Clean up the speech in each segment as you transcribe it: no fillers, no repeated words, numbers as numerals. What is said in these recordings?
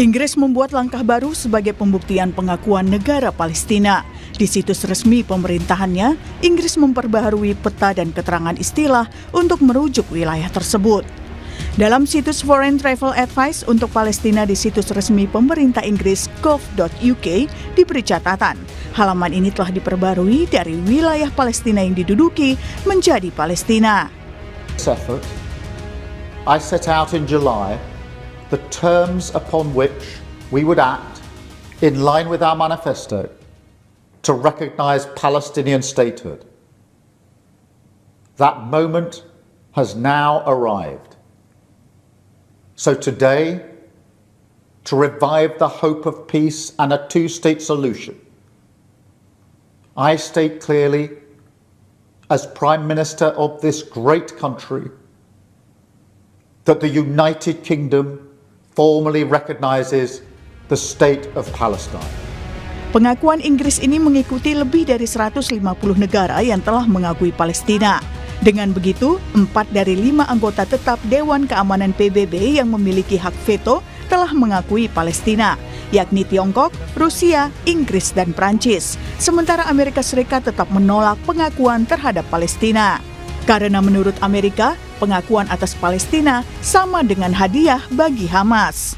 Inggris membuat langkah baru sebagai pembuktian pengakuan negara Palestina. Di situs resmi pemerintahannya, Inggris memperbaharui peta dan keterangan istilah untuk merujuk wilayah tersebut. Dalam situs Foreign Travel Advice untuk Palestina di situs resmi pemerintah Inggris gov.uk diberi catatan, halaman ini telah diperbarui dari wilayah Palestina yang diduduki menjadi Palestina. I set out in July the terms upon which we would act in line with our manifesto to recognize Palestinian statehood. That moment has now arrived. So today, to revive the hope of peace and a two-state solution, I state clearly, as Prime Minister of this great country, that the United Kingdom formally recognizes the state of Palestine. Pengakuan Inggris ini mengikuti lebih dari 150 negara yang telah mengakui Palestina. Dengan begitu, 4 dari 5 anggota tetap Dewan Keamanan PBB yang memiliki hak veto telah mengakui Palestina, yakni Tiongkok, Rusia, Inggris, dan Prancis. Sementara Amerika Serikat tetap menolak pengakuan terhadap Palestina. Karena menurut Amerika, pengakuan atas Palestina sama dengan hadiah bagi Hamas.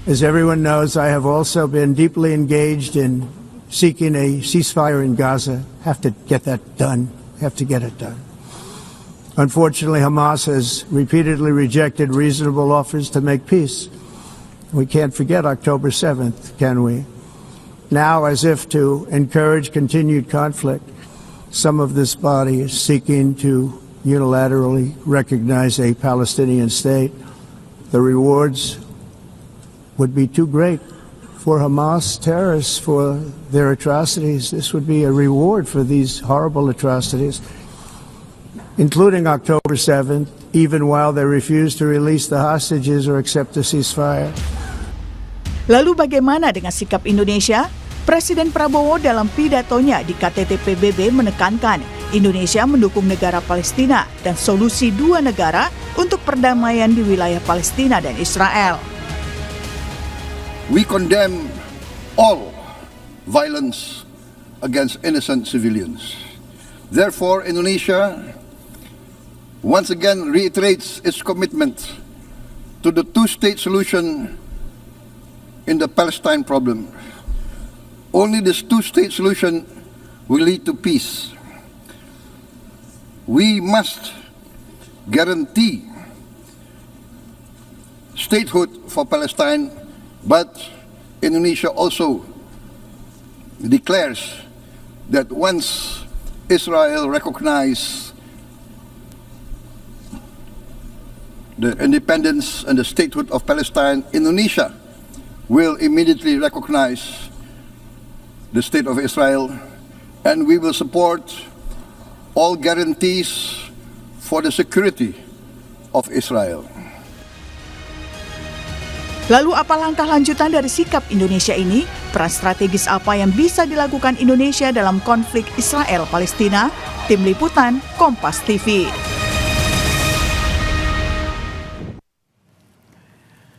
As everyone knows, I have also been deeply engaged in seeking a ceasefire in Gaza. Have to get that done. Have to get it done. Unfortunately, Hamas has repeatedly rejected reasonable offers to make peace. We can't forget October 7th, can we? Now, as if to encourage continued conflict, some of this body is seeking to unilaterally recognize a Palestinian state. The rewards would be too great for Hamas terrorists for their atrocities. This would be a reward for these horrible atrocities, including October 7th, even while they refuse to release the hostages or accept a ceasefire. Lalu bagaimana dengan sikap Indonesia? Presiden Prabowo dalam pidatonya di KTT PBB menekankan Indonesia mendukung negara Palestina dan solusi dua negara untuk perdamaian di wilayah Palestina dan Israel. We condemn all violence against innocent civilians. Therefore, Indonesia once again reiterates its commitment to the two-state solution in the Palestine problem. Only this two-state solution will lead to peace. We must guarantee statehood for Palestine, but Indonesia also declares that once Israel recognizes the independence and the statehood of Palestine, Indonesia will immediately recognize the state of Israel, and we will support all guarantees for the security of Israel. Lalu apa langkah lanjutan dari sikap Indonesia ini? Peran strategis apa yang bisa dilakukan Indonesia dalam konflik Israel-Palestina? Tim Liputan, Kompas TV.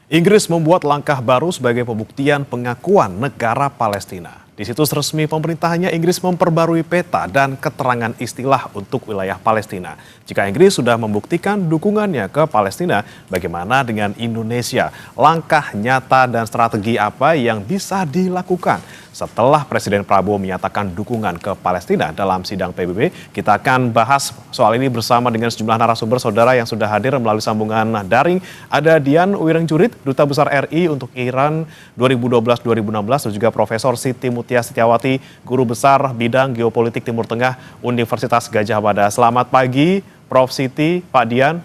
Inggris membuat langkah baru sebagai pembuktian pengakuan negara Palestina. Di situs resmi pemerintahannya, Inggris memperbarui peta dan keterangan istilah untuk wilayah Palestina. Jika Inggris sudah membuktikan dukungannya ke Palestina, bagaimana dengan Indonesia? Langkah nyata dan strategi apa yang bisa dilakukan? Setelah Presiden Prabowo menyatakan dukungan ke Palestina dalam sidang PBB, kita akan bahas soal ini bersama dengan sejumlah narasumber saudara yang sudah hadir melalui sambungan daring. Ada Dian Wirengjurit, Duta Besar RI untuk Iran 2012-2016, dan juga Profesor Siti Mutia Setiawati, Guru Besar Bidang Geopolitik Timur Tengah Universitas Gadjah Mada. Selamat pagi, Prof. Siti, Pak Dian.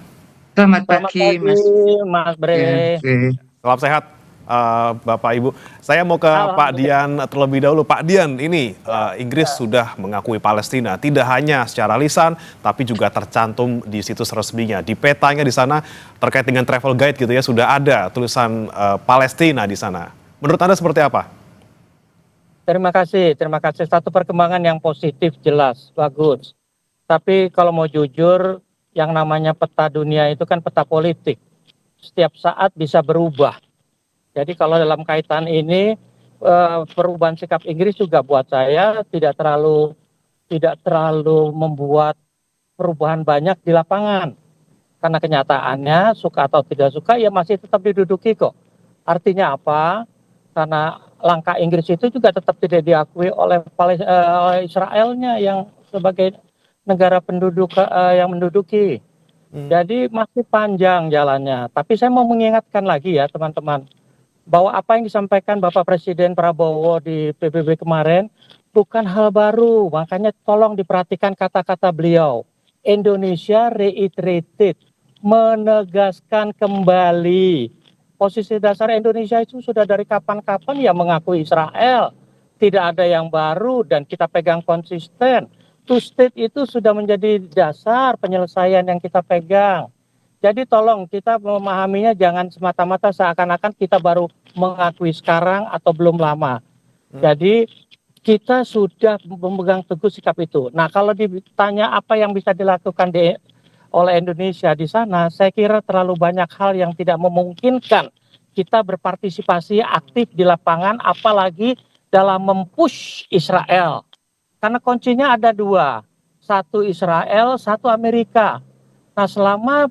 Selamat pagi, Mas Bre. Salam sehat, Bapak Ibu. Saya mau ke Pak Dian terlebih dahulu. Pak Dian, ini Inggris sudah mengakui Palestina, tidak hanya secara lisan, tapi juga tercantum di situs resminya. Di petanya di sana terkait dengan travel guide gitu ya, sudah ada tulisan Palestina di sana. Menurut Anda seperti apa? Terima kasih. Satu perkembangan yang positif, jelas, bagus. Tapi kalau mau jujur, yang namanya peta dunia itu kan peta politik. Setiap saat bisa berubah. Jadi kalau dalam kaitan ini perubahan sikap Inggris juga buat saya tidak terlalu membuat perubahan banyak di lapangan. Karena kenyataannya suka atau tidak suka ya masih tetap diduduki kok. Artinya apa? Karena langkah Inggris itu juga tetap tidak diakui oleh Israelnya yang sebagai negara penduduk yang menduduki. Jadi masih panjang jalannya. Tapi saya mau mengingatkan lagi ya teman-teman, bahwa apa yang disampaikan Bapak Presiden Prabowo di PBB kemarin bukan hal baru. Makanya tolong diperhatikan kata-kata beliau. Indonesia reiterated, menegaskan kembali. Posisi dasar Indonesia itu sudah dari kapan-kapan ya mengakui Israel. Tidak ada yang baru dan kita pegang konsisten. Two state itu sudah menjadi dasar penyelesaian yang kita pegang. Jadi tolong kita memahaminya jangan semata-mata seakan-akan kita baru mengakui sekarang atau belum lama. Jadi kita sudah memegang teguh sikap itu. Nah kalau ditanya apa yang bisa dilakukan oleh Indonesia di sana, saya kira terlalu banyak hal yang tidak memungkinkan kita berpartisipasi aktif di lapangan, apalagi dalam mempush Israel. Karena kuncinya ada dua, satu Israel, satu Amerika. Nah selama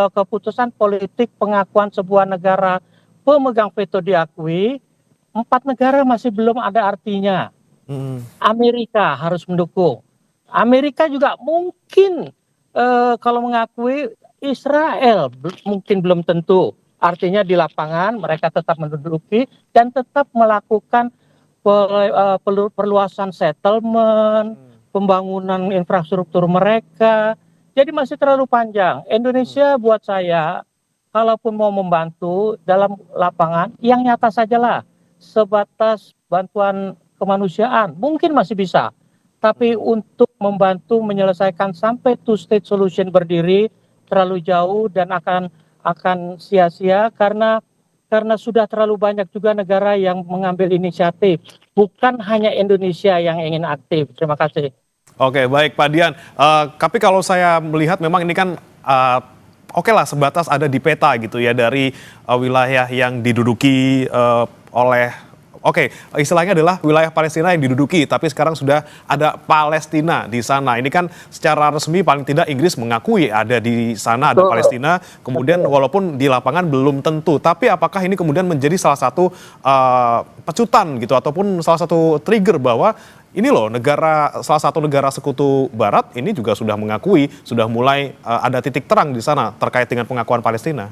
keputusan politik pengakuan sebuah negara pemegang veto diakui, 4 negara masih belum ada artinya. Amerika harus mendukung. Amerika juga mungkin kalau mengakui Israel mungkin belum tentu. Artinya di lapangan mereka tetap menduduki dan tetap melakukan perluasan settlement, pembangunan infrastruktur mereka. Jadi masih terlalu panjang. Indonesia buat saya, kalaupun mau membantu dalam lapangan, yang nyata sajalah. Sebatas bantuan kemanusiaan, mungkin masih bisa. Tapi untuk membantu menyelesaikan sampai two state solution berdiri terlalu jauh dan akan sia-sia karena sudah terlalu banyak juga negara yang mengambil inisiatif. Bukan hanya Indonesia yang ingin aktif. Terima kasih. Oke, baik Pak Dian. Tapi kalau saya melihat memang ini kan oke lah sebatas ada di peta gitu ya dari wilayah yang diduduki oleh istilahnya adalah wilayah Palestina yang diduduki, tapi sekarang sudah ada Palestina di sana. Ini kan secara resmi paling tidak Inggris mengakui ada di sana, ada Palestina. Kemudian walaupun di lapangan belum tentu, tapi apakah ini kemudian menjadi salah satu pecutan gitu, ataupun salah satu trigger bahwa ini loh salah satu negara sekutu Barat ini juga sudah mengakui, sudah mulai ada titik terang di sana terkait dengan pengakuan Palestina.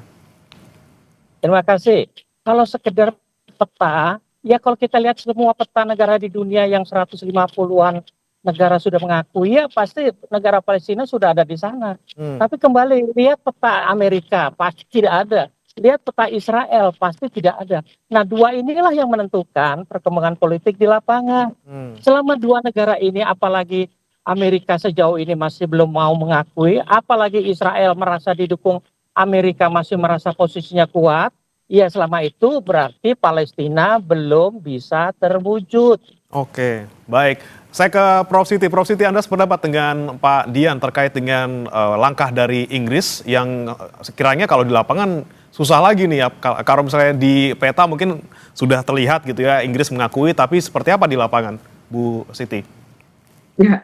Terima kasih. Kalau sekedar peta, ya kalau kita lihat semua peta negara di dunia yang 150-an negara sudah mengakui, ya pasti negara Palestina sudah ada di sana. Tapi kembali, lihat peta Amerika, pasti tidak ada. Lihat peta Israel, pasti tidak ada. Nah, dua inilah yang menentukan perkembangan politik di lapangan. Selama dua negara ini, apalagi Amerika sejauh ini masih belum mau mengakui, apalagi Israel merasa didukung, Amerika masih merasa posisinya kuat, ya selama itu berarti Palestina belum bisa terwujud. Oke, baik. Saya ke Prof. Siti. Prof. Siti, Anda sependapat dengan Pak Dian terkait dengan langkah dari Inggris yang sekiranya kalau di lapangan susah lagi nih ya. Kalau misalnya di peta mungkin sudah terlihat gitu ya, Inggris mengakui, tapi seperti apa di lapangan, Bu Siti? Ya,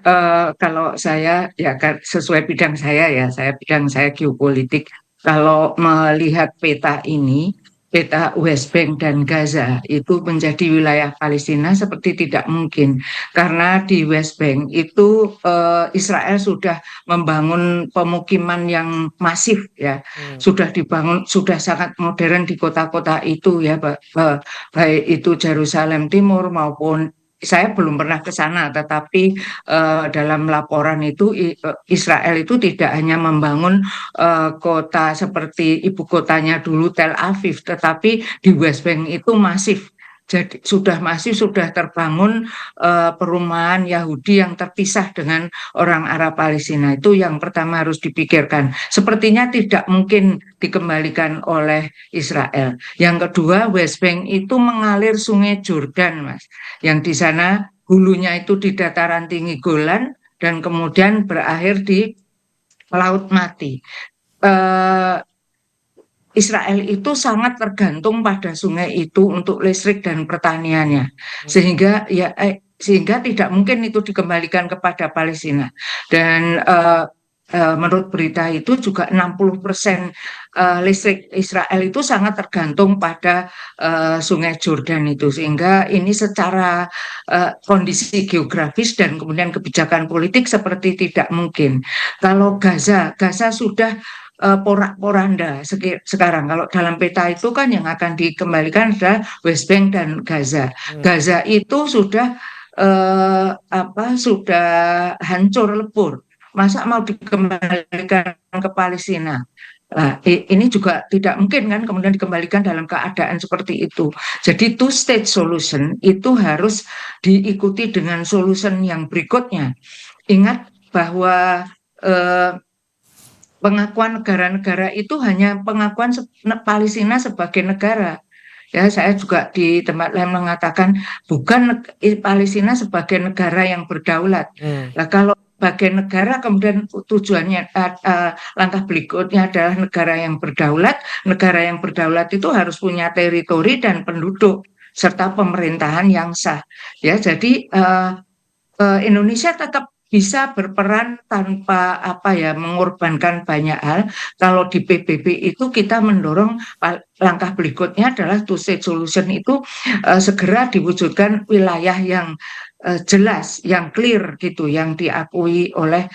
kalau saya ya sesuai bidang saya ya, bidang saya geopolitik. Kalau melihat peta ini, peta West Bank dan Gaza itu menjadi wilayah Palestina seperti tidak mungkin karena di West Bank itu Israel sudah membangun pemukiman yang masif ya, sudah dibangun, sudah sangat modern di kota-kota itu ya, baik itu Yerusalem Timur maupun saya belum pernah ke sana, tetapi dalam laporan itu Israel itu tidak hanya membangun kota seperti ibu kotanya dulu Tel Aviv, tetapi di West Bank itu masif. Jadi sudah terbangun perumahan Yahudi yang terpisah dengan orang Arab Palestina. Itu yang pertama harus dipikirkan. Sepertinya tidak mungkin dikembalikan oleh Israel. Yang kedua, West Bank itu mengalir Sungai Jordan, Mas. Yang di sana hulunya itu di dataran tinggi Golan dan kemudian berakhir di Laut Mati. Israel itu sangat tergantung pada sungai itu untuk listrik dan pertaniannya, sehingga tidak mungkin itu dikembalikan kepada Palestina. Dan menurut berita itu juga 60% listrik Israel itu sangat tergantung pada Sungai Jordan itu, sehingga ini secara kondisi geografis dan kemudian kebijakan politik seperti tidak mungkin. Kalau Gaza sudah porak-poranda sekarang. Kalau dalam peta itu kan yang akan dikembalikan adalah West Bank dan Gaza. Gaza itu sudah sudah hancur lebur. Masa mau dikembalikan ke Palestina? Nah, ini juga tidak mungkin kan kemudian dikembalikan dalam keadaan seperti itu. Jadi two-state solution itu harus diikuti dengan solution yang berikutnya. Ingat bahwa pengakuan negara-negara itu hanya pengakuan Palestina sebagai negara. Ya, saya juga di tempat lain mengatakan bukan Palestina sebagai negara yang berdaulat. Nah, kalau sebagai negara kemudian tujuannya langkah berikutnya adalah negara yang berdaulat. Negara yang berdaulat itu harus punya teritori dan penduduk serta pemerintahan yang sah. Ya, jadi Indonesia tetap bisa berperan tanpa mengorbankan banyak hal. Kalau di PBB itu kita mendorong langkah berikutnya adalah two-state solution itu segera diwujudkan wilayah yang jelas, yang clear gitu, yang diakui oleh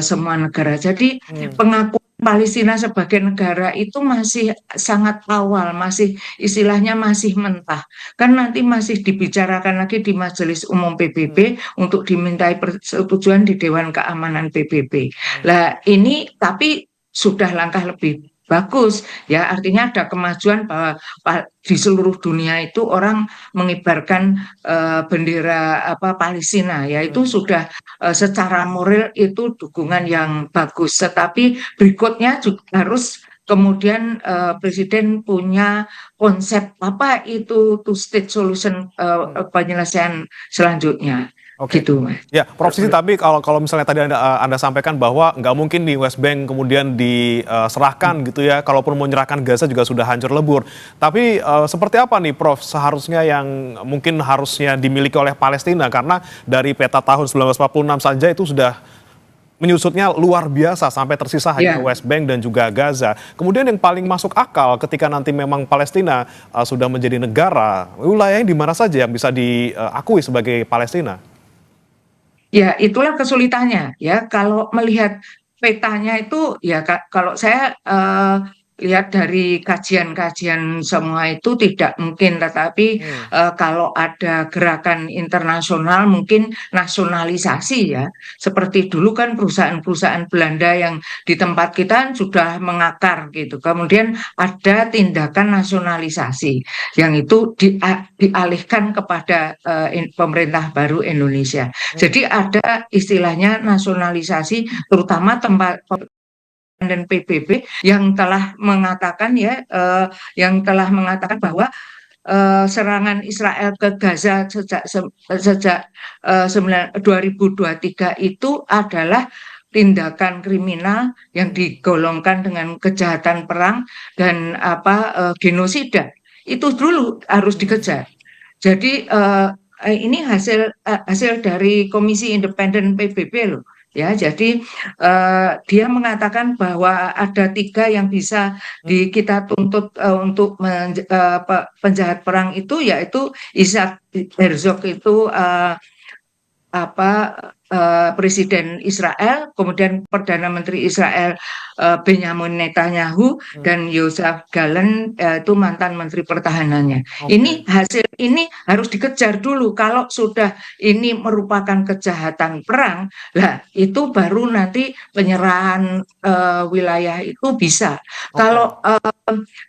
semua negara. Jadi pengakuan Palestina sebagai negara itu masih sangat awal, masih istilahnya masih mentah. Kan nanti masih dibicarakan lagi di Majelis Umum PBB untuk dimintai persetujuan di Dewan Keamanan PBB. Lah ini tapi sudah langkah lebih bagus, ya, artinya ada kemajuan bahwa di seluruh dunia itu orang mengibarkan bendera Palestina, ya, itu sudah secara moral itu dukungan yang bagus. Tetapi berikutnya juga harus kemudian Presiden punya konsep apa itu two-state solution penyelesaian selanjutnya. Oke. Gitu, Mas. Ya, Prof Siti, tapi kalau misalnya tadi Anda sampaikan bahwa nggak mungkin di West Bank kemudian diserahkan gitu ya, kalaupun mau menyerahkan Gaza juga sudah hancur lebur. Tapi seperti apa nih Prof seharusnya yang mungkin harusnya dimiliki oleh Palestina, karena dari peta tahun 1946 saja itu sudah menyusutnya luar biasa sampai tersisa hanya West Bank dan juga Gaza. Kemudian yang paling masuk akal ketika nanti memang Palestina sudah menjadi negara, wilayahnya di mana saja yang bisa diakui sebagai Palestina? Ya, itulah kesulitannya, ya. Kalau melihat petanya itu, ya, kalau saya lihat dari kajian-kajian semua itu tidak mungkin, tetapi kalau ada gerakan internasional mungkin nasionalisasi, ya, seperti dulu kan perusahaan-perusahaan Belanda yang di tempat kita sudah mengakar gitu, kemudian ada tindakan nasionalisasi yang itu dialihkan kepada pemerintah baru Indonesia. Jadi ada istilahnya nasionalisasi, terutama tempat dan PBB yang telah mengatakan bahwa serangan Israel ke Gaza sejak 2023 itu adalah tindakan kriminal yang digolongkan dengan kejahatan perang dan genosida. Itu dulu harus dikejar. Jadi ini hasil dari Komisi Independen PBB loh. Ya, jadi dia mengatakan bahwa ada 3 yang bisa kita tuntut untuk penjahat perang itu, yaitu Isaac Herzog itu Presiden Israel, kemudian Perdana Menteri Israel Benjamin Netanyahu, dan Yoav Gallant itu mantan Menteri Pertahanannya. Ini hasil ini harus dikejar dulu. Kalau sudah ini merupakan kejahatan perang, lah itu baru nanti penyerahan wilayah itu bisa.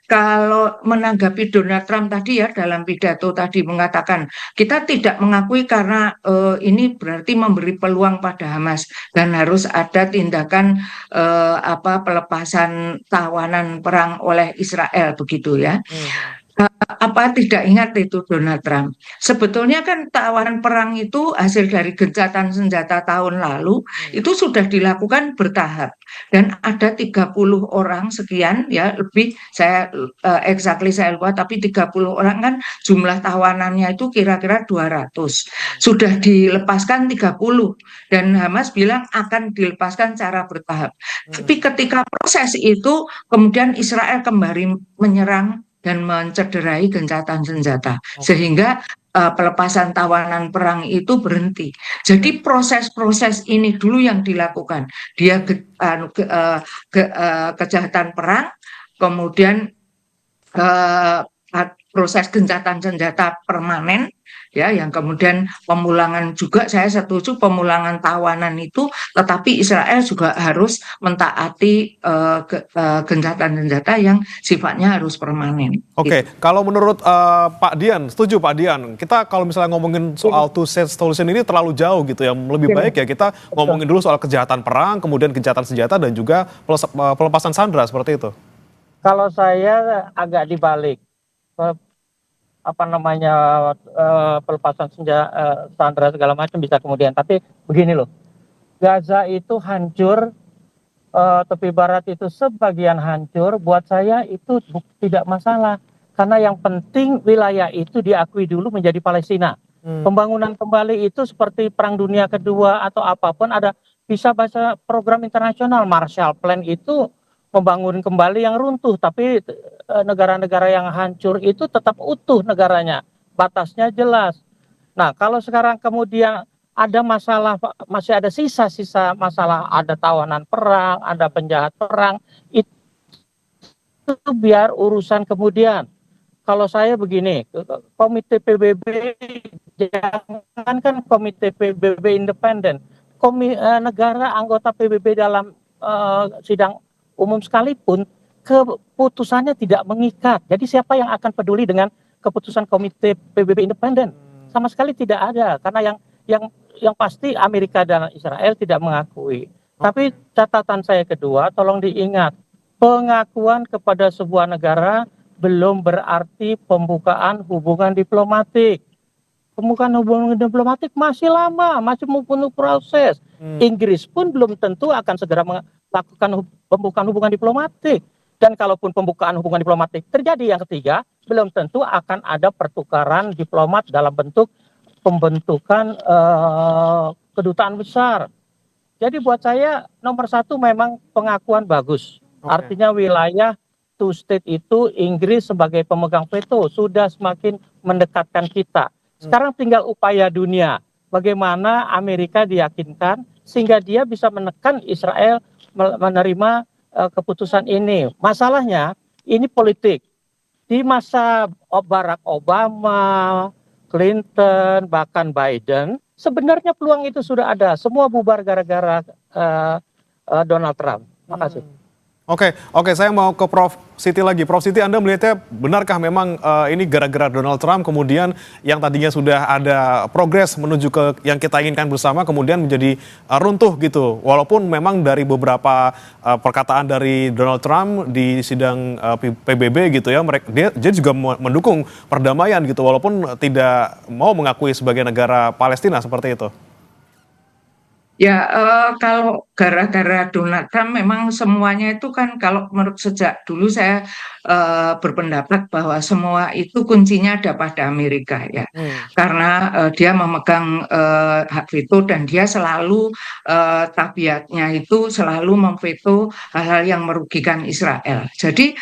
Kalau menanggapi Donald Trump tadi, ya, dalam pidato tadi mengatakan kita tidak mengakui karena ini berarti memberi peluang pada Hamas dan harus ada tindakan pelepasan tawanan perang oleh Israel begitu, ya. Apa tidak ingat itu Donald Trump? Sebetulnya kan tawaran perang itu hasil dari gencatan senjata tahun lalu itu sudah dilakukan bertahap dan ada 30 orang sekian ya lebih saya exactly saya lupa tapi 30 orang kan jumlah tawanannya itu kira-kira 200. Sudah dilepaskan 30 dan Hamas bilang akan dilepaskan secara bertahap. Tapi ketika proses itu kemudian Israel kembali menyerang dan mencederai gencatan senjata sehingga pelepasan tawanan perang itu berhenti. Jadi proses-proses ini dulu yang dilakukan. Dia kejahatan perang, kemudian proses gencatan senjata permanen, ya, yang kemudian pemulangan juga saya setuju pemulangan tawanan itu, tetapi Israel juga harus mentaati gencatan senjata yang sifatnya harus permanen. Oke, kalau menurut Pak Dian, setuju Pak Dian, kita kalau misalnya ngomongin soal two state solution ini terlalu jauh gitu ya, lebih baik ya kita ngomongin dulu soal kejahatan perang, kemudian gencatan senjata dan juga pelepasan sandera seperti itu. Kalau saya agak dibalik, pelepasan senjata, sandera segala macam bisa kemudian. Tapi begini loh, Gaza itu hancur, tepi barat itu sebagian hancur. Buat saya itu tidak masalah, karena yang penting wilayah itu diakui dulu menjadi Palestina. Pembangunan kembali itu seperti Perang Dunia Kedua atau apapun, ada bisa baca program internasional. Marshall Plan itu membangun kembali yang runtuh, tapi negara-negara yang hancur itu tetap utuh negaranya, batasnya jelas. Nah, kalau sekarang kemudian ada masalah, masih ada sisa-sisa masalah, ada tawanan perang, ada penjahat perang, itu biar urusan kemudian. Kalau saya begini, komite PBB, jangankan komite PBB independen, negara anggota PBB dalam sidang umum sekalipun keputusannya tidak mengikat. Jadi siapa yang akan peduli dengan keputusan komite PBB independen? Sama sekali tidak ada, karena yang pasti Amerika dan Israel tidak mengakui. Tapi catatan saya kedua, tolong diingat, pengakuan kepada sebuah negara belum berarti pembukaan hubungan diplomatik. Pembukaan hubungan diplomatik masih lama, masih mempunyai proses. Inggris pun belum tentu akan segera melakukan pembukaan hubungan diplomatik. Dan kalaupun pembukaan hubungan diplomatik terjadi yang ketiga, belum tentu akan ada pertukaran diplomat dalam bentuk pembentukan kedutaan besar. Jadi buat saya nomor satu memang pengakuan bagus. Artinya wilayah two state itu Inggris sebagai pemegang veto sudah semakin mendekatkan kita. Sekarang tinggal upaya dunia. Bagaimana Amerika diyakinkan sehingga dia bisa menekan Israel menerima keputusan ini. Masalahnya ini politik. Di masa Barack Obama, Clinton, bahkan Biden, sebenarnya peluang itu sudah ada. Semua bubar gara-gara Donald Trump. Makasih. Oke, saya mau ke Prof. Siti lagi. Prof. Siti, Anda melihatnya benarkah memang ini gara-gara Donald Trump kemudian yang tadinya sudah ada progres menuju ke yang kita inginkan bersama kemudian menjadi runtuh gitu. Walaupun memang dari beberapa perkataan dari Donald Trump di sidang PBB gitu ya, dia juga mendukung perdamaian gitu walaupun tidak mau mengakui sebagai negara Palestina seperti itu. Ya, kalau gara-gara Donald Trump memang semuanya itu kan kalau menurut sejak dulu saya berpendapat bahwa semua itu kuncinya ada pada Amerika ya. Karena dia memegang hak veto dan dia selalu tabiatnya itu selalu memveto hal-hal yang merugikan Israel. Jadi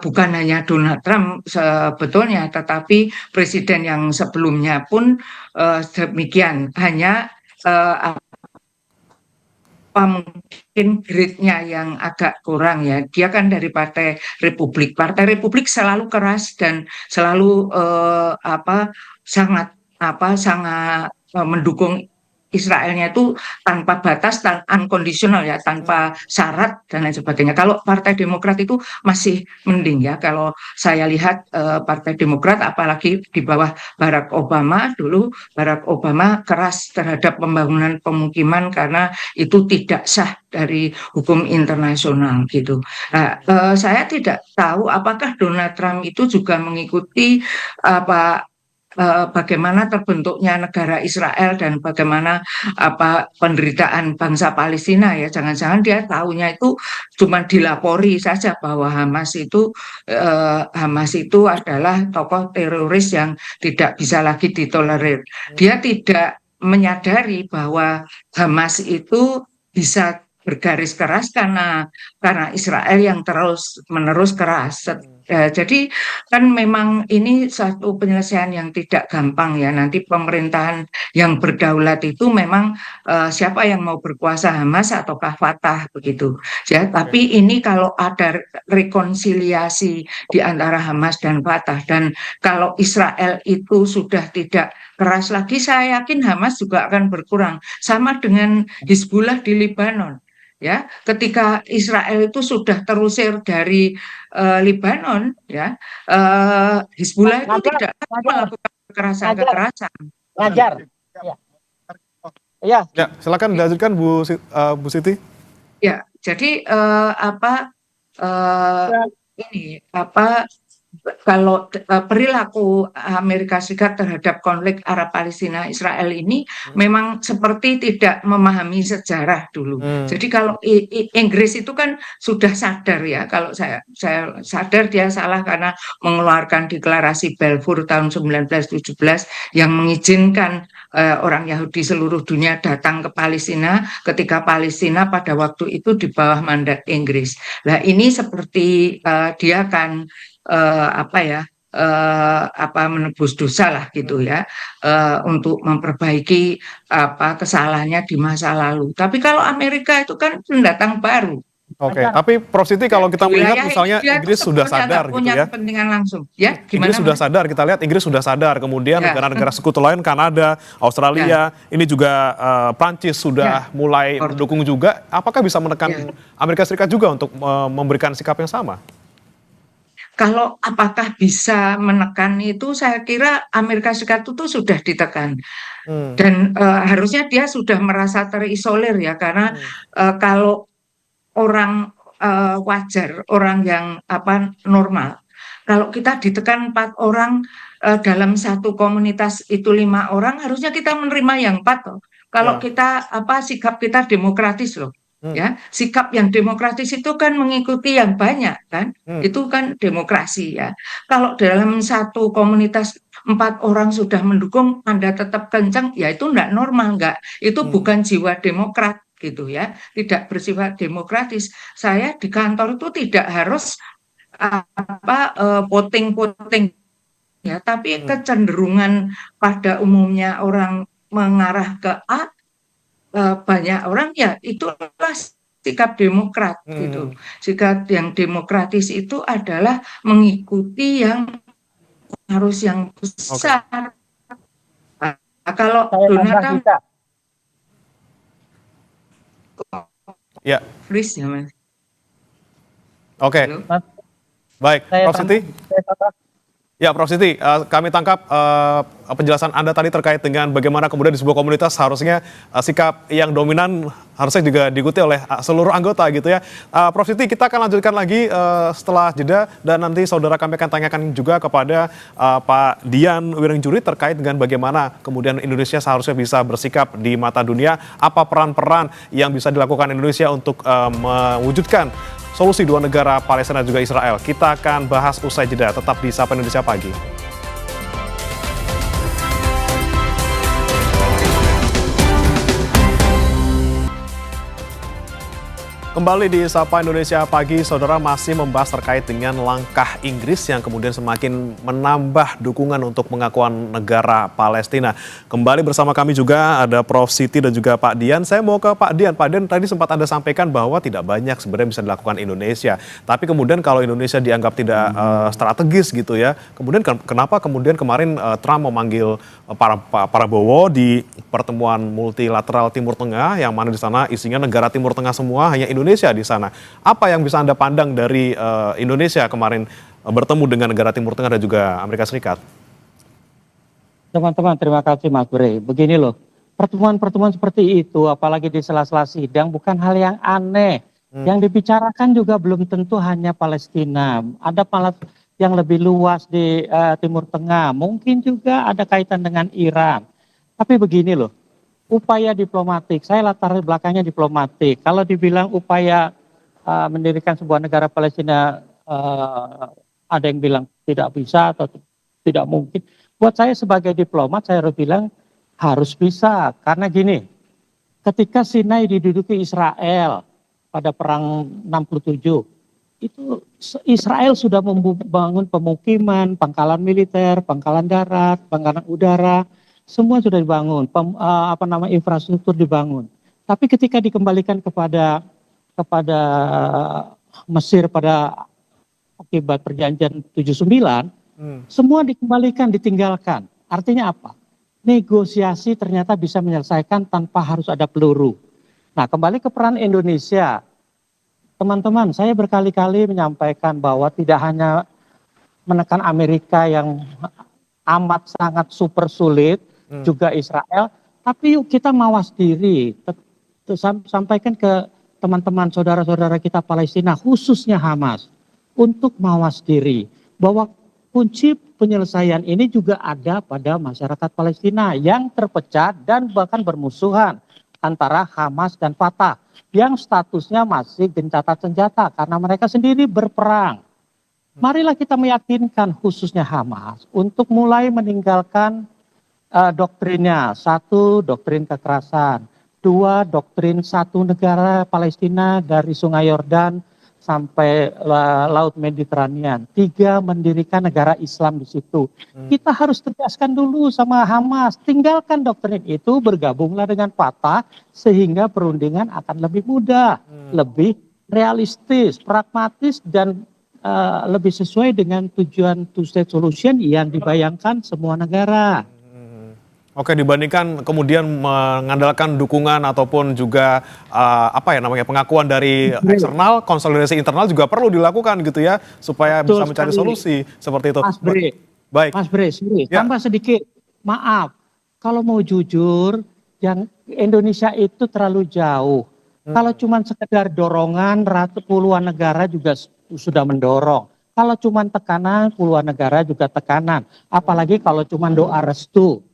bukan hanya Donald Trump sebetulnya, tetapi presiden yang sebelumnya pun demikian. Hanya mungkin grade-nya yang agak kurang ya. Dia kan dari Partai Republik. Partai Republik selalu keras dan selalu sangat mendukung Israelnya itu tanpa batas, unconditional ya, tanpa syarat dan lain sebagainya. Kalau Partai Demokrat itu masih mending ya. Kalau saya lihat Partai Demokrat, apalagi di bawah Barack Obama dulu, Barack Obama keras terhadap pembangunan pemukiman karena itu tidak sah dari hukum internasional gitu. Nah, saya tidak tahu apakah Donald Trump itu juga mengikuti bagaimana terbentuknya negara Israel dan bagaimana penderitaan bangsa Palestina ya. Jangan-jangan dia tahunya itu cuma dilapori saja bahwa Hamas itu adalah tokoh teroris yang tidak bisa lagi ditolerir. Dia tidak menyadari bahwa Hamas itu bisa bergaris keras karena Israel yang terus-menerus keras. Jadi kan memang ini satu penyelesaian yang tidak gampang ya. Nanti pemerintahan yang berdaulat itu memang siapa yang mau berkuasa, Hamas ataukah Fatah begitu. Ya, tapi ini kalau ada rekonsiliasi di antara Hamas dan Fatah, dan kalau Israel itu sudah tidak keras lagi, saya yakin Hamas juga akan berkurang. Sama dengan Hizbullah di Lebanon. Ya, ketika Israel itu sudah terusir dari Lebanon, ya, Hizbullah itu tidak melakukan kekerasan. Ngajar. Ya. Ya, silakan dilanjutkan Bu Siti. Ya, jadi kalau perilaku Amerika Serikat terhadap konflik Arab Palestina Israel ini memang seperti tidak memahami sejarah dulu. Jadi kalau Inggris itu kan sudah sadar ya, kalau saya sadar dia salah karena mengeluarkan deklarasi Balfour tahun 1917 yang mengizinkan orang Yahudi seluruh dunia datang ke Palestina ketika Palestina pada waktu itu di bawah mandat Inggris. Nah, ini seperti dia kan menebus dosa lah gitu ya, untuk memperbaiki kesalahannya di masa lalu. Tapi kalau Amerika itu kan pendatang baru. Oke, tapi Prof Siti kalau kita melihat misalnya Inggris sudah sadar gitu ya. Kepentingan langsung. Ya, Inggris sudah sadar, kita lihat Inggris sudah sadar. Kemudian negara-negara sekutu lain, Kanada, Australia, ini juga Prancis sudah mulai mendukung juga. Apakah bisa menekan Amerika Serikat juga untuk memberikan sikap yang sama? Kalau apakah bisa menekan itu, saya kira Amerika Serikat itu sudah ditekan. Dan harusnya dia sudah merasa terisolir ya, karena kalau orang wajar, orang yang normal, kalau kita ditekan 4 orang dalam satu komunitas itu 5 orang, harusnya kita menerima yang 4 loh. Kalau kita sikap kita demokratis loh. Ya, sikap yang demokratis itu kan mengikuti yang banyak kan, itu kan demokrasi ya. Kalau dalam satu komunitas 4 orang sudah mendukung, Anda tetap kencang, ya itu enggak normal, itu bukan jiwa demokrat gitu ya, tidak bersifat demokratis. Saya di kantor itu tidak harus voting ya, tapi kecenderungan pada umumnya orang mengarah ke A. Banyak orang ya itulah sikap demokrat gitu. Sikap yang demokratis itu adalah mengikuti yang harus yang besar. Kalau Donald Trump freeze ya Mas. Oke. Baik, Prof Siti. Ya, Prof Siti, kami tangkap penjelasan Anda tadi terkait dengan bagaimana kemudian di sebuah komunitas harusnya sikap yang dominan harusnya juga diikuti oleh seluruh anggota gitu ya. Prof Siti, kita akan lanjutkan lagi setelah jeda, dan nanti saudara kami akan tanyakan juga kepada Pak Dian Wiringjuri terkait dengan bagaimana kemudian Indonesia seharusnya bisa bersikap di mata dunia, apa peran-peran yang bisa dilakukan Indonesia untuk mewujudkan solusi 2 negara Palestina dan juga Israel. Kita akan bahas usai jeda, tetap di Sapa Indonesia Pagi. Kembali di Sapa Indonesia Pagi, saudara masih membahas terkait dengan langkah Inggris yang kemudian semakin menambah dukungan untuk pengakuan negara Palestina. Kembali bersama kami juga ada Prof. Siti dan juga Pak Dian. Saya mau ke Pak Dian. Pak Dian, tadi sempat Anda sampaikan bahwa tidak banyak sebenarnya bisa dilakukan Indonesia. Tapi kemudian kalau Indonesia dianggap tidak strategis gitu ya, kemudian kenapa kemudian kemarin Trump memanggil Pak Prabowo di pertemuan multilateral Timur Tengah, yang mana di sana isinya negara Timur Tengah semua, hanya Indonesia di sana. Apa yang bisa Anda pandang dari Indonesia kemarin bertemu dengan negara Timur Tengah dan juga Amerika Serikat? Teman-teman, terima kasih Mas Bre. Begini loh, pertemuan-pertemuan seperti itu, apalagi di sela-sela sidang, bukan hal yang aneh. Yang dibicarakan juga belum tentu hanya Palestina. Ada malah yang lebih luas di Timur Tengah. Mungkin juga ada kaitan dengan Iran. Tapi begini loh, upaya diplomatik, saya latar belakangnya diplomatik. Kalau dibilang upaya mendirikan sebuah negara Palestina, ada yang bilang tidak bisa atau tidak mungkin. Buat saya sebagai diplomat, saya harus bilang harus bisa. Karena gini, ketika Sinai diduduki Israel pada perang 67, itu Israel sudah membangun pemukiman, pangkalan militer, pangkalan darat, pangkalan udara, semua sudah dibangun, infrastruktur dibangun. Tapi ketika dikembalikan kepada Mesir pada akibat perjanjian 79, semua dikembalikan, ditinggalkan. Artinya apa? Negosiasi ternyata bisa menyelesaikan tanpa harus ada peluru. Nah, kembali ke peran Indonesia. Teman-teman, saya berkali-kali menyampaikan bahwa tidak hanya menekan Amerika yang amat sangat super sulit, juga Israel, tapi yuk kita mawas diri, sampaikan ke teman-teman saudara-saudara kita Palestina, khususnya Hamas, untuk mawas diri, bahwa kunci penyelesaian ini juga ada pada masyarakat Palestina yang terpecah dan bahkan bermusuhan antara Hamas dan Fatah yang statusnya masih gencatan senjata karena mereka sendiri berperang. Marilah kita meyakinkan khususnya Hamas untuk mulai meninggalkan doktrinnya. Satu, doktrin kekerasan. Dua, doktrin satu negara Palestina dari Sungai Yordan sampai Laut Mediterania. Tiga, mendirikan negara Islam di situ. Kita harus tegaskan dulu sama Hamas, tinggalkan doktrin itu, bergabunglah dengan Fatah, sehingga perundingan akan lebih mudah, lebih realistis, pragmatis, dan lebih sesuai dengan tujuan two-state solution yang dibayangkan semua negara. Oke, dibandingkan kemudian mengandalkan dukungan ataupun juga pengakuan dari eksternal, konsolidasi internal juga perlu dilakukan gitu ya, supaya bisa mencari solusi seperti itu. Mas Bre, baik. Mas Bre, Ya. tambah sedikit, maaf, kalau mau jujur, yang Indonesia itu terlalu jauh. Kalau cuma sekedar dorongan, puluhan negara juga sudah mendorong. Kalau cuma tekanan, puluhan negara juga tekanan. Apalagi kalau cuma doa restu.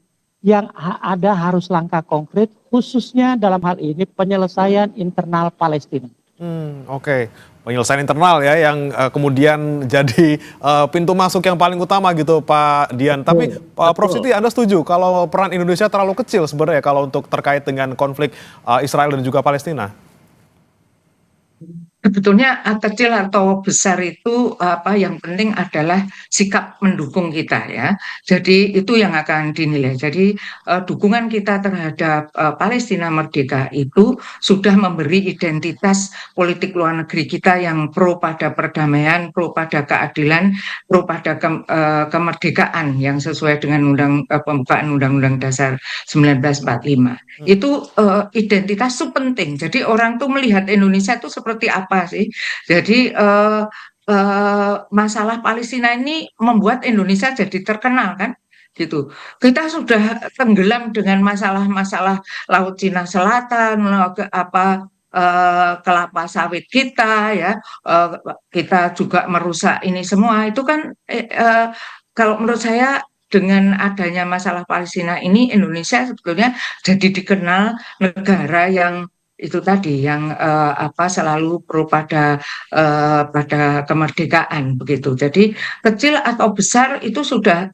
Yang ada harus langkah konkret, khususnya dalam hal ini penyelesaian internal Palestina. Oke. Penyelesaian internal ya yang kemudian jadi pintu masuk yang paling utama gitu Pak Dian. Tapi Prof. Siti, Anda setuju kalau peran Indonesia terlalu kecil sebenarnya kalau untuk terkait dengan konflik Israel dan juga Palestina? Sebetulnya kecil atau besar itu yang penting adalah sikap mendukung kita ya. Jadi itu yang akan dinilai. Jadi dukungan kita terhadap Palestina merdeka itu sudah memberi identitas politik luar negeri kita yang pro pada perdamaian, pro pada keadilan, pro pada kemerdekaan yang sesuai dengan pembukaan Undang-Undang Dasar 1945. Itu identitas itu penting. Jadi orang tuh melihat Indonesia itu seperti apa sih. Jadi masalah Palestina ini membuat Indonesia jadi terkenal kan gitu. Kita sudah tenggelam dengan masalah-masalah Laut Cina Selatan, kelapa sawit kita ya, kita juga merusak ini semua. Itu kan kalau menurut saya dengan adanya masalah Palestina ini, Indonesia sebetulnya jadi dikenal negara yang itu tadi yang selalu pro pada kemerdekaan begitu. Jadi kecil atau besar itu sudah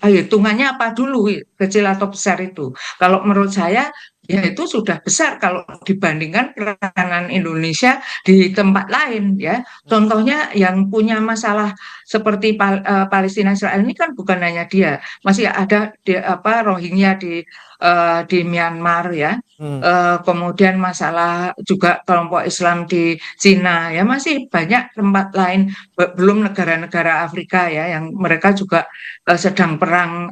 hitungannya apa dulu, kecil atau besar itu. Kalau menurut saya ya itu sudah besar kalau dibandingkan peranan Indonesia di tempat lain ya. Contohnya yang punya masalah seperti Palestina Israel ini kan bukan hanya dia, masih ada Rohingya di Myanmar ya. Kemudian masalah juga kelompok Islam di Cina ya, masih banyak tempat lain, belum negara-negara Afrika ya yang mereka juga sedang perang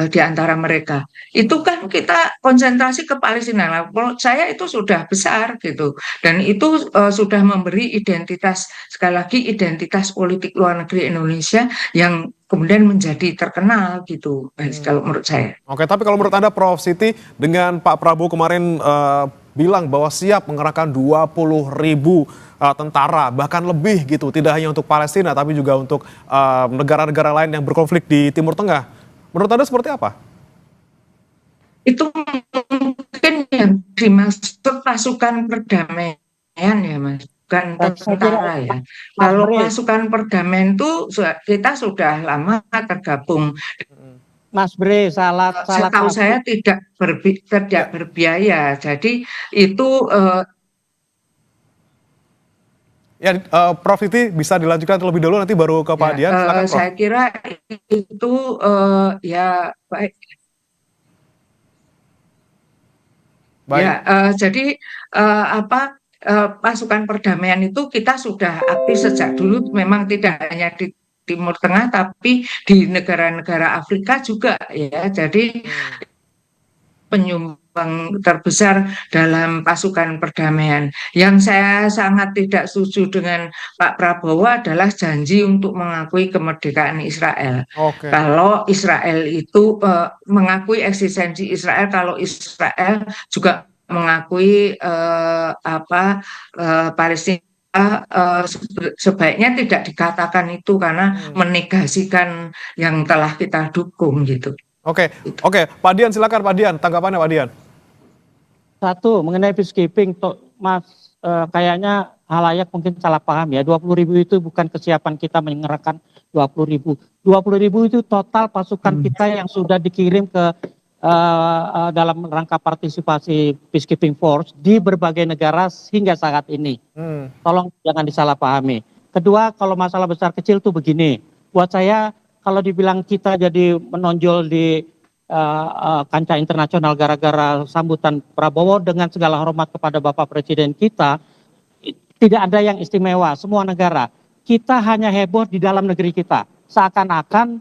di antara mereka. Itu kan kita konsentrasi ke Palestina. Nah, menurut saya itu sudah besar gitu, dan itu sudah memberi identitas, sekali lagi identitas politik luar negeri Indonesia yang kemudian menjadi terkenal gitu, kalau menurut saya. Oke, tapi kalau menurut Anda, Prof. Siti, dengan Pak Prabowo kemarin bilang bahwa siap mengerahkan 20.000 tentara, bahkan lebih gitu, tidak hanya untuk Palestina, tapi juga untuk negara-negara lain yang berkonflik di Timur Tengah. Menurut Anda seperti apa? Itu mungkin yang dimaksud pasukan perdamaian ya, Mas. Bukan tentara ya. Kalau pasukan perdamaian itu kita sudah lama tergabung. Mas Bre, salah Setahu saya tidak berbiaya. Jadi itu Prof. Siti bisa dilanjutkan terlebih dahulu, nanti baru ke Pak Dian. Silakan, Prof. Saya kira itu ya baik. Baik. Ya, jadi pasukan perdamaian itu kita sudah aktif sejak dulu, memang tidak hanya di Timur Tengah tapi di negara-negara Afrika juga ya. Jadi penyumbang terbesar dalam pasukan perdamaian. Yang saya sangat tidak setuju dengan Pak Prabowo adalah janji untuk mengakui kemerdekaan Israel. Oke. Kalau Israel itu mengakui eksistensi Israel, kalau Israel juga mengakui Palestina, sebaiknya tidak dikatakan itu karena menegasikan yang telah kita dukung gitu. Oke, Pak Dian, silakan Pak Dian, tanggapannya Pak Dian. Satu, mengenai peacekeeping, Mas, kayaknya halayak mungkin salah paham ya. 20.000 itu bukan kesiapan kita mengerahkan 20.000. 20.000 itu total pasukan kita yang sudah dikirim ke dalam rangka partisipasi peacekeeping force di berbagai negara hingga saat ini. Tolong jangan disalahpahami. Kedua, kalau masalah besar kecil tuh begini. Buat saya, kalau dibilang kita jadi menonjol di kancah internasional gara-gara sambutan Prabowo, dengan segala hormat kepada Bapak Presiden kita, tidak ada yang istimewa. Semua negara, kita hanya heboh di dalam negeri kita. Seakan-akan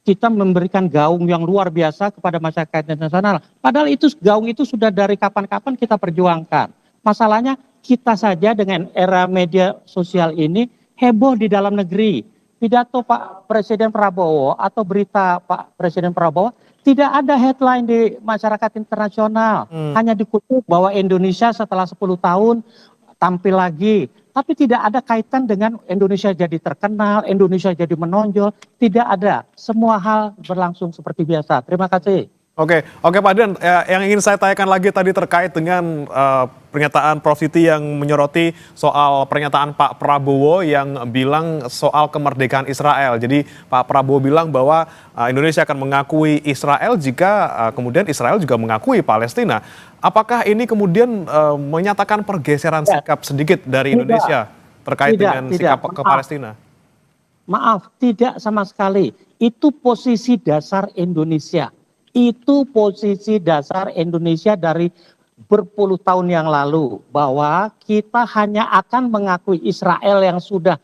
kita memberikan gaung yang luar biasa kepada masyarakat internasional. Padahal itu gaung itu sudah dari kapan-kapan kita perjuangkan. Masalahnya kita saja dengan era media sosial ini heboh di dalam negeri. Pidato Pak Presiden Prabowo atau berita Pak Presiden Prabowo tidak ada headline di masyarakat internasional. Hanya dikutip bahwa Indonesia setelah 10 tahun tampil lagi. Tapi tidak ada kaitan dengan Indonesia jadi terkenal, Indonesia jadi menonjol. Tidak ada. Semua hal berlangsung seperti biasa. Terima kasih. Oke Pak Dian, yang ingin saya tanyakan lagi tadi terkait dengan pernyataan Prof. Siti yang menyoroti soal pernyataan Pak Prabowo yang bilang soal kemerdekaan Israel. Jadi Pak Prabowo bilang bahwa Indonesia akan mengakui Israel jika kemudian Israel juga mengakui Palestina. Apakah ini kemudian menyatakan pergeseran sikap sedikit dari Indonesia terkait dengan sikap ke Palestina? Maaf, tidak sama sekali. Itu posisi dasar Indonesia. Itu posisi dasar Indonesia dari berpuluh tahun yang lalu, bahwa kita hanya akan mengakui Israel yang sudah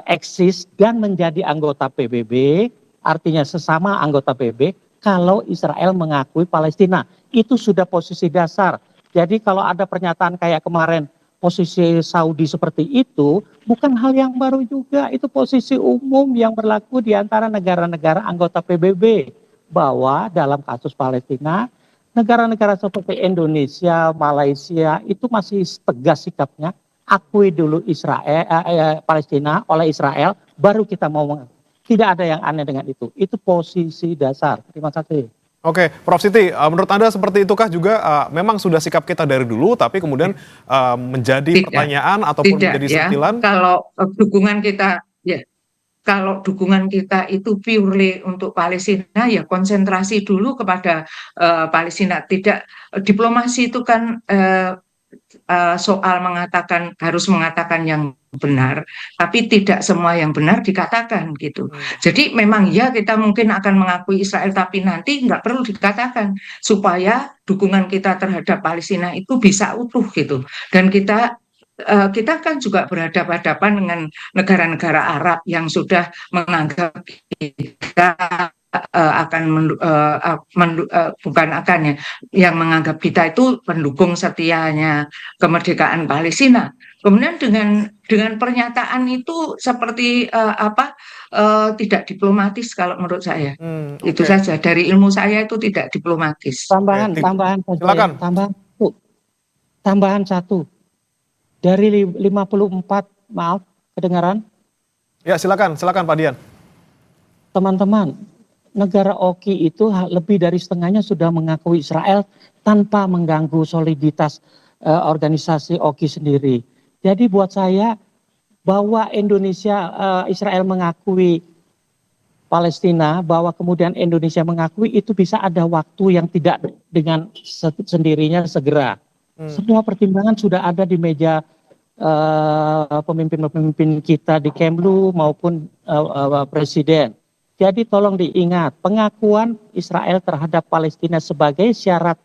eksis dan menjadi anggota PBB, artinya sesama anggota PBB, kalau Israel mengakui Palestina. Itu sudah posisi dasar. Jadi kalau ada pernyataan kayak kemarin, posisi Saudi seperti itu, bukan hal yang baru juga. Itu posisi umum yang berlaku di antara negara-negara anggota PBB. Bahwa dalam kasus Palestina, negara-negara seperti Indonesia, Malaysia itu masih tegas sikapnya. Akui dulu Palestina oleh Israel, baru kita mau mengakui. Tidak ada yang aneh dengan itu. Itu posisi dasar. Terima kasih. Oke, Prof. Siti, menurut Anda seperti itukah juga memang sudah sikap kita dari dulu, tapi kemudian menjadi pertanyaan ataupun menjadi sentilan? Kalau dukungan kita, ya. kalau dukungan kita itu purely untuk Palestina, ya konsentrasi dulu kepada Palestina. Tidak, diplomasi itu kan soal harus mengatakan yang benar, tapi tidak semua yang benar dikatakan gitu. Jadi memang ya kita mungkin akan mengakui Israel, tapi nanti nggak perlu dikatakan supaya dukungan kita terhadap Palestina itu bisa utuh gitu. Dan kita kan juga berhadapan-hadapan dengan negara-negara Arab yang sudah menganggap kita bukan akan ya, yang menganggap kita itu pendukung setianya kemerdekaan Palestina. Kemudian dengan pernyataan itu seperti tidak diplomatis kalau menurut saya. Itu saja, dari ilmu saya itu tidak diplomatis. Tambahan Silakan. Tambahan satu. Dari 54, maaf, kedengaran? Ya, silakan Pak Dian. Teman-teman, negara OKI itu lebih dari setengahnya sudah mengakui Israel tanpa mengganggu soliditas organisasi OKI sendiri. Jadi buat saya bahwa Israel mengakui Palestina, bahwa kemudian Indonesia mengakui, itu bisa ada waktu yang tidak dengan sendirinya segera. Semua pertimbangan sudah ada di meja pemimpin-pemimpin kita di Kemlu maupun Presiden. Jadi tolong diingat, pengakuan Israel terhadap Palestina sebagai syarat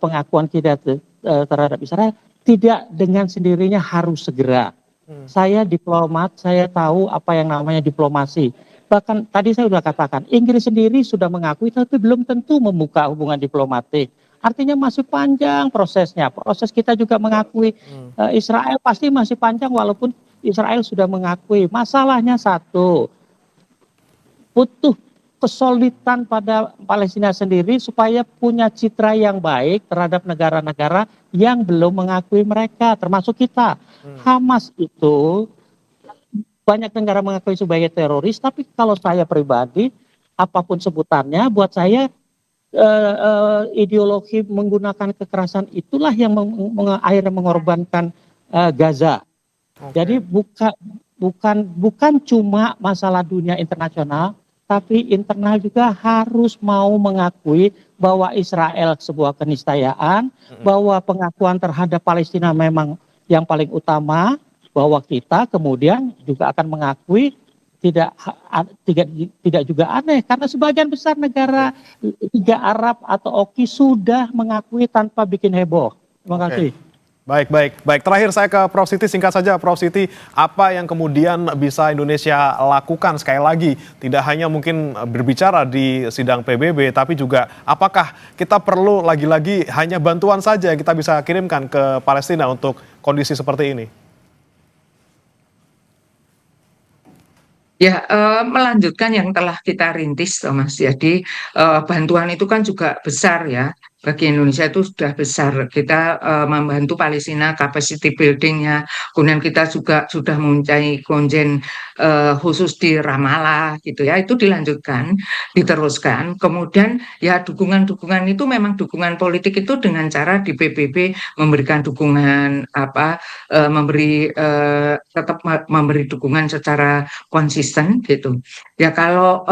pengakuan kita terhadap Israel tidak dengan sendirinya harus segera. Saya diplomat, saya tahu apa yang namanya diplomasi. Bahkan tadi saya sudah katakan, Inggris sendiri sudah mengakui tapi belum tentu membuka hubungan diplomatik. Artinya masih panjang prosesnya. Proses kita juga mengakui Israel pasti masih panjang walaupun Israel sudah mengakui. Masalahnya satu, butuh kesulitan pada Palestina sendiri supaya punya citra yang baik terhadap negara-negara yang belum mengakui mereka, termasuk kita. Hamas itu banyak negara mengakui sebagai teroris, tapi kalau saya pribadi, apapun sebutannya, buat saya ideologi menggunakan kekerasan itulah yang akhirnya mengorbankan Gaza. Jadi bukan cuma masalah dunia internasional, tapi internal juga harus mau mengakui bahwa Israel sebuah keniscayaan, bahwa pengakuan terhadap Palestina memang yang paling utama, bahwa kita kemudian juga akan mengakui tidak juga aneh karena sebagian besar negara Liga Arab atau OKI sudah mengakui tanpa bikin heboh. Terima kasih. Baik. Terakhir saya ke Prof. Siti, singkat saja Prof. Siti, apa yang kemudian bisa Indonesia lakukan sekali lagi? Tidak hanya mungkin berbicara di sidang PBB, tapi juga apakah kita perlu lagi-lagi hanya bantuan saja yang kita bisa kirimkan ke Palestina untuk kondisi seperti ini? Ya, melanjutkan yang telah kita rintis, Mas. Jadi bantuan itu kan juga besar ya. Bagi Indonesia itu sudah besar. Kita membantu Palestina capacity building-nya. Kemudian kita juga sudah mempunyai konjen khusus di Ramallah gitu ya. Itu dilanjutkan, diteruskan. Kemudian ya dukungan-dukungan itu memang dukungan politik itu dengan cara di PBB memberikan dukungan tetap memberi dukungan secara konsisten gitu. Ya kalau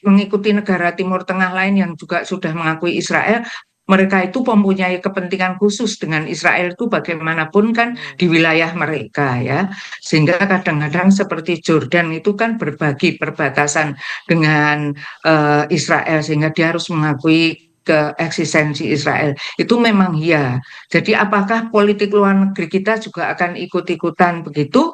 mengikuti negara Timur Tengah lain yang juga sudah mengakui Israel, mereka itu mempunyai kepentingan khusus dengan Israel itu bagaimanapun kan di wilayah mereka ya. Sehingga kadang-kadang seperti Jordan itu kan berbagi perbatasan dengan Israel sehingga dia harus mengakui ke eksistensi Israel. Itu memang ya. Jadi apakah politik luar negeri kita juga akan ikut-ikutan begitu?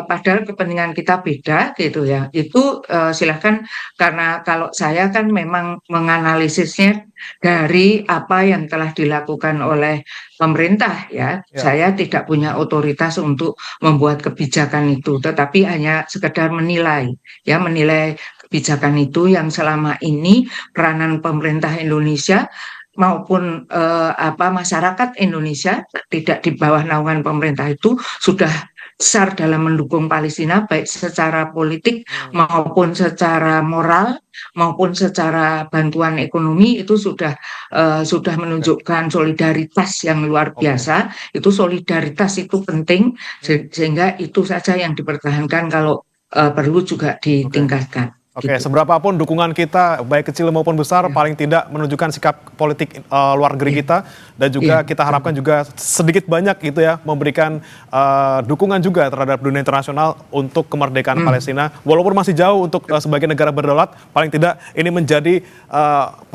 Padahal kepentingan kita beda gitu ya. Itu silahkan, karena kalau saya kan memang menganalisisnya dari apa yang telah dilakukan oleh pemerintah ya. Saya tidak punya otoritas untuk membuat kebijakan itu, tetapi hanya sekedar menilai kebijakan itu yang selama ini peranan pemerintah Indonesia maupun masyarakat Indonesia tidak di bawah naungan pemerintah itu sudah besar dalam mendukung Palestina baik secara politik maupun secara moral maupun secara bantuan ekonomi. Itu sudah menunjukkan solidaritas yang luar biasa. Itu solidaritas itu penting sehingga itu saja yang dipertahankan kalau perlu juga ditingkatkan. Oke, Gitu. seberapapun dukungan kita, baik kecil maupun besar, paling tidak menunjukkan sikap politik luar negeri kita, dan juga kita harapkan juga sedikit banyak gitu ya, memberikan dukungan juga terhadap dunia internasional untuk kemerdekaan Palestina, walaupun masih jauh untuk sebagai negara berdaulat, paling tidak ini menjadi